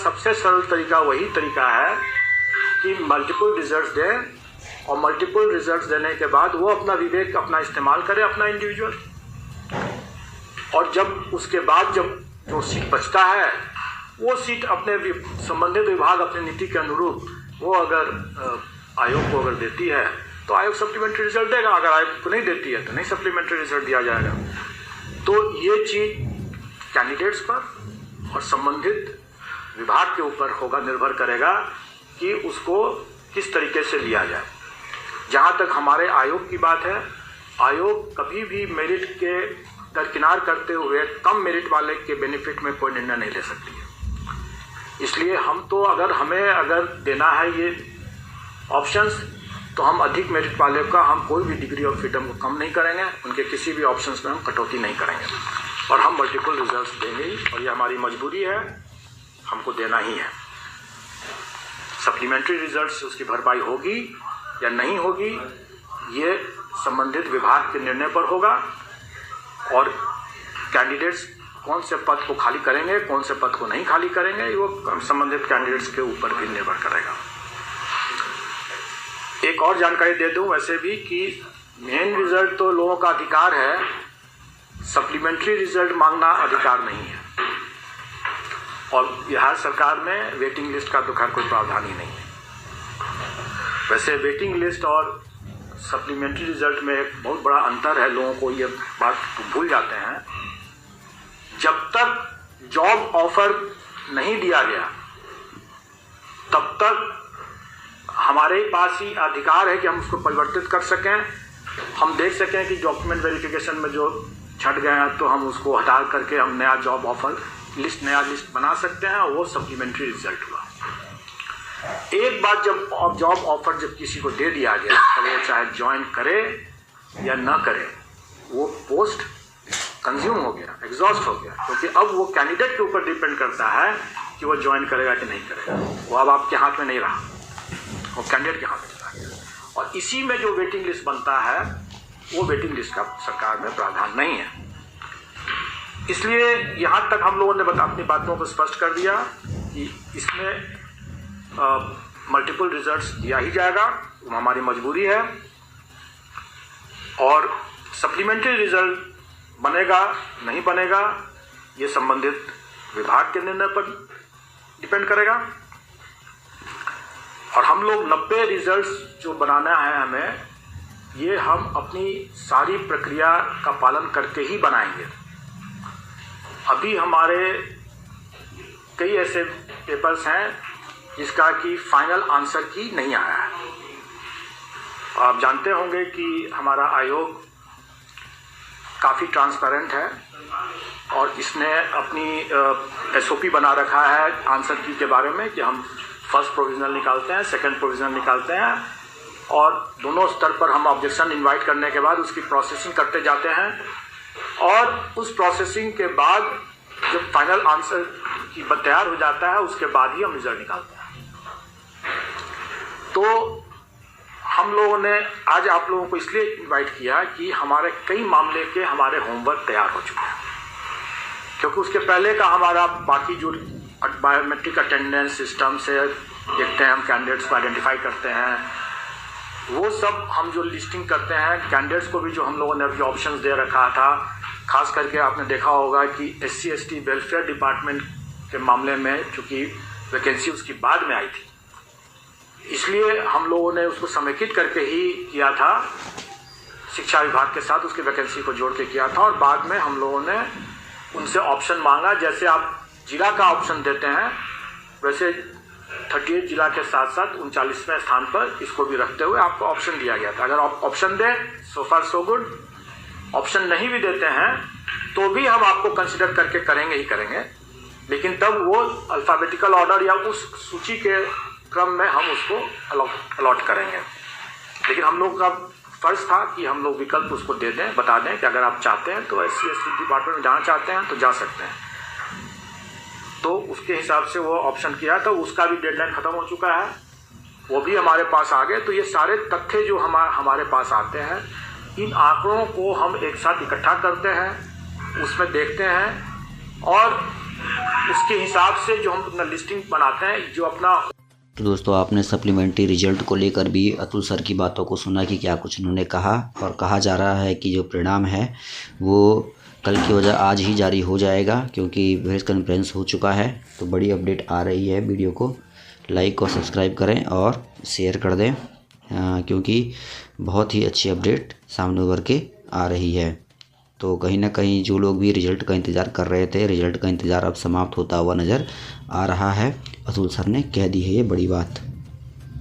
सबसे सरल तरीका वही तरीका है कि मल्टीपल रिजल्ट्स दें और मल्टीपल रिजल्ट्स देने के बाद वो अपना विवेक अपना इस्तेमाल करे, अपना इंडिविजुअल, और जब उसके बाद जब जो सीट बचता है वो सीट अपने संबंधित विभाग अपनी नीति के अनुरूप वो अगर आयोग को अगर देती है तो आयोग सप्लीमेंट्री रिजल्ट देगा, अगर आयोग को नहीं देती है तो नहीं सप्लीमेंट्री रिजल्ट दिया जाएगा। तो ये चीज़ कैंडिडेट्स पर और संबंधित विभाग के ऊपर होगा, निर्भर करेगा कि उसको किस तरीके से लिया जाए। जहाँ तक हमारे आयोग की बात है, आयोग कभी भी मेरिट के दरकिनार करते हुए कम मेरिट वाले के बेनिफिट में कोई निर्णय नहीं ले सकती है। इसलिए हम तो अगर देना है ये ऑप्शंस तो हम अधिक मेरिट वाले का हम कोई भी डिग्री ऑफ फ्रीडम को कम नहीं करेंगे, उनके किसी भी ऑप्शंस में हम कटौती नहीं करेंगे और हम मल्टीपल रिजल्ट्स देंगे ही, और ये हमारी मजबूरी है, हमको देना ही है। सप्लीमेंट्री रिजल्ट्स उसकी भरपाई होगी या नहीं होगी ये संबंधित विभाग के निर्णय पर होगा, और कैंडिडेट्स कौन से पद को खाली करेंगे, कौन से पद को नहीं खाली करेंगे, वो संबंधित कैंडिडेट्स के ऊपर भी निर्भर करेगा। एक और जानकारी दे दूं वैसे भी कि मेन रिजल्ट तो लोगों का अधिकार है, सप्लीमेंट्री रिजल्ट मांगना अधिकार नहीं है, और बिहार सरकार में वेटिंग लिस्ट का तो खैर कोई प्रावधान ही नहीं है। वैसे वेटिंग लिस्ट और सप्लीमेंट्री रिजल्ट में एक बहुत बड़ा अंतर है, लोगों को ये बात भूल जाते हैं। जब तक जॉब ऑफर नहीं दिया गया तब तक हमारे पास ही अधिकार है कि हम उसको परिवर्तित कर सकें, हम देख सकें कि डॉक्यूमेंट वेरिफिकेशन में जो छट गए हैं तो हम उसको हटा करके हम नया जॉब ऑफर नया लिस्ट बना सकते हैं, वो सप्लीमेंट्री रिजल्ट हुआ। एक बार जब जॉब ऑफर जब किसी को दे दिया गया तो वो चाहे ज्वाइन करे या ना करे, वो पोस्ट कंज्यूम हो गया, एग्जॉस्ट हो गया, क्योंकि अब वो कैंडिडेट के ऊपर डिपेंड करता है कि वो ज्वाइन करेगा कि नहीं करेगा। वो अब आपके हाथ में नहीं रहा, वो कैंडिडेट के हाथ में चला गया। और इसी में जो वेटिंग लिस्ट बनता है वो वेटिंग लिस्ट का सरकार में प्रावधान नहीं है। इसलिए यहाँ तक हम लोगों ने अपनी बातों को स्पष्ट कर दिया कि इसमें मल्टीपल रिजल्ट्स दिया ही जाएगा, वो हमारी मजबूरी है, और सप्लीमेंट्री रिजल्ट बनेगा नहीं बनेगा ये संबंधित विभाग के निर्णय पर डिपेंड करेगा। और हम लोग 90 रिजल्ट्स जो बनाना है हमें, ये हम अपनी सारी प्रक्रिया का पालन करके ही बनाएंगे। अभी हमारे कई ऐसे पेपर्स हैं जिसका कि फाइनल आंसर की नहीं आया है। आप जानते होंगे कि हमारा आयोग काफ़ी ट्रांसपेरेंट है और इसने अपनी एसओपी बना रखा है आंसर की के बारे में कि हम फर्स्ट प्रोविजनल निकालते हैं, सेकंड प्रोविजनल निकालते हैं, और दोनों स्तर पर हम ऑब्जेक्शन इनवाइट करने के बाद उसकी प्रोसेसिंग करते जाते हैं, और उस प्रोसेसिंग के बाद जब फाइनल आंसर की तैयार हो जाता है उसके बाद ही हम रिजल्ट निकालते हैं। तो हम लोगों ने आज आप लोगों को इसलिए इनवाइट किया कि हमारे कई मामले के हमारे होमवर्क तैयार हो चुके हैं, क्योंकि उसके पहले का हमारा बाकी जो बायोमेट्रिक अटेंडेंस सिस्टम से देखते हैं, हम कैंडिडेट्स को आइडेंटिफाई करते हैं, वो सब हम जो लिस्टिंग करते हैं कैंडिडेट्स को भी जो हम लोगों ने अभी ऑप्शंस दे रखा था, खास करके आपने देखा होगा कि SC/ST वेलफेयर डिपार्टमेंट के मामले में चूँकि वैकेंसी उसकी बाद में आई थी, इसलिए हम लोगों ने उसको समेकित करके ही किया था, शिक्षा विभाग के साथ उसकी वैकेंसी को जोड़ के किया था, और बाद में हम लोगों ने उनसे ऑप्शन मांगा। जैसे आप जिला का ऑप्शन देते हैं वैसे 38 जिला के साथ साथ 39वें स्थान पर इसको भी रखते हुए आपको ऑप्शन दिया गया था। अगर आप ऑप्शन दें सो फार सो गुड, ऑप्शन नहीं भी देते हैं तो भी हम आपको कंसिडर करके करेंगे ही करेंगे, लेकिन तब वो अल्फ़ाबेटिकल ऑर्डर या उस सूची के क्रम में हम उसको अलॉट करेंगे। लेकिन हम लोग का फर्ज था कि हम लोग विकल्प उसको दे दें, बता दें कि अगर आप चाहते हैं तो SC/ST डिपार्टमेंट में जाना चाहते हैं तो जा सकते हैं। तो उसके हिसाब से वो ऑप्शन किया, तो उसका भी डेडलाइन ख़त्म हो चुका है, वो भी हमारे पास आ गए। तो ये सारे तथ्य जो हमारे पास आते हैं, इन आंकड़ों को हम एक साथ इकट्ठा करते हैं, उसमें देखते हैं, और उसके हिसाब से जो हम अपना लिस्टिंग बनाते हैं, जो अपना। तो दोस्तों, आपने सप्लीमेंट्री रिजल्ट को लेकर भी अतुल सर की बातों को सुना कि क्या कुछ उन्होंने कहा, और कहा जा रहा है कि जो परिणाम है वो कल की वजह आज ही जारी हो जाएगा, क्योंकि प्रेस कॉन्फ्रेंस हो चुका है। तो बड़ी अपडेट आ रही है। वीडियो को लाइक और सब्सक्राइब करें और शेयर कर दें, क्योंकि बहुत ही अच्छी अपडेट सामने उभर के आ रही है। तो कहीं ना कहीं जो लोग भी रिज़ल्ट का इंतज़ार कर रहे थे, रिज़ल्ट का इंतज़ार अब समाप्त होता हुआ नज़र आ रहा है। अतुल सर ने कह दी है ये बड़ी बात।